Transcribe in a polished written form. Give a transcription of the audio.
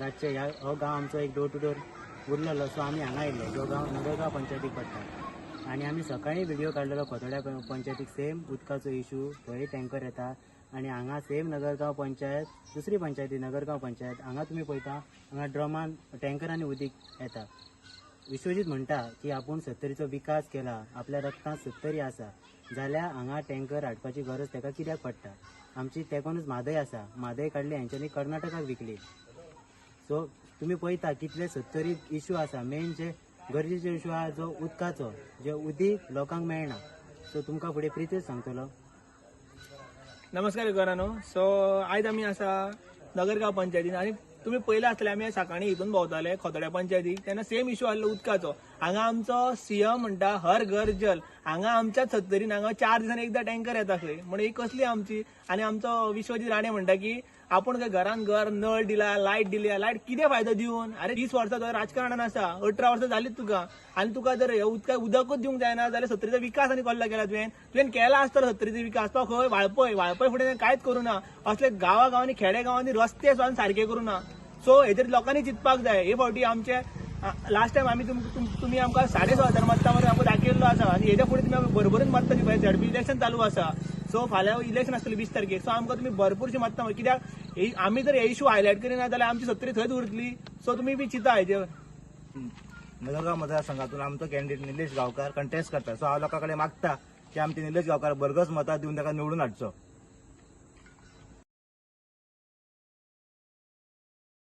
रातचे हो गांव आमचो एक डोर टू डोर उरलेलो. सो आमी हांगा येयल्ले जो गांव नगरगांव पंचायतीक पडटा. आनी आमी सकाळी व्हिडिओ काडलेलो खोतोड्या पंचायतीक सेम उदकाचो इशू. थंय टँकर येता आनी हांगा सेम नगरगांव पंचायत दुसरी पंचायती नगरगांव पंचायत हांगा तुमी पळयता हांगा ड्रमान टँकरांनी उदीक येता. विश्वजीत म्हणटा की आपूण 70रीचो विकास केला, आपल्या रक्तांत 70 आसा जाल्यार हांगा टँकर हाडपाची गरज ताका कित्याक पडटा. आमची तेकोनूच म्हादय आसा, म्हादय काडली हांच्यांनी कर्नाटकाक विकली. सो तुमी पळयता कितले 70 इशू आसा. मेन जे गरजेचो इशू आहा जो उदकाचो, जे उदीक लोकांक मेळना. सो तुमकां फुडें प्रितेश सांगतलो. नमस्कार गोरानो. सो आयज आमी आसा नगरगांव पंचायतीन आनी तुम्ही पयला आसतले आमी सकाळी हितून भोंवताले खोतोड्या पंचायतीक तेन्ना सेम इशू आसलो उदकाचो. हांगा आमचो सीएम म्हणटा हर घर जल. हांगा आमच्या 70रीन हांगा 4 दिसांनी एकदा टँकर येता खंय म्हणजे ही कसली आमची. आनी आमचो विश्वजीत राणे म्हणटा की आपण काय घरान घर नळ दिला, लायट दिली, लायट कितें फायदो दिवन. अरे 30 वर्सां तो राजकारणान आसा, 18 वर्सां जालीच तुका. आनी तुका जर उदकच दिवंक जायना जाल्यार 70रीचो विकास आनी कसला केला तुवें केला आसतलो 70रीचो विकास. तो खंय वाळपय फुडें कांयच करूना. असले गांवांनी खेडे गांवांनी रस्ते सुद्दां सारखे करूना. सो हेजेर लोकांनी चिंतपाक जाय. हे फावटी आमचे लास्ट टायम आमी तुमी आमकां 6,500 मतांवर आमकां दाखयल्लो आसा आनी हेच्या फुडें तुमी भरभरून मतां दिवपाक जाय. झडपी इलेक्शन चालू आसा. सो फाल्यां इलेक्शन आसतलें 20 तारखेक. सो आमकां तुमी भरपूरशी मतां कित्याक आमी जर हे इशू हायलायट करिना जाल्यार आमची 70 थंयच उरतली. सो तुमी बी चिंता हेजेर. नगरगांव मतदारसंघातून आमचो कॅन्डिडेट निलेश गांवकार कंटेस्ट करता. सो हांव लोकां कडेन मागता की आमचे निलेश गांवकार भरघोस मतां दिवन ताका निवडून हाडचो.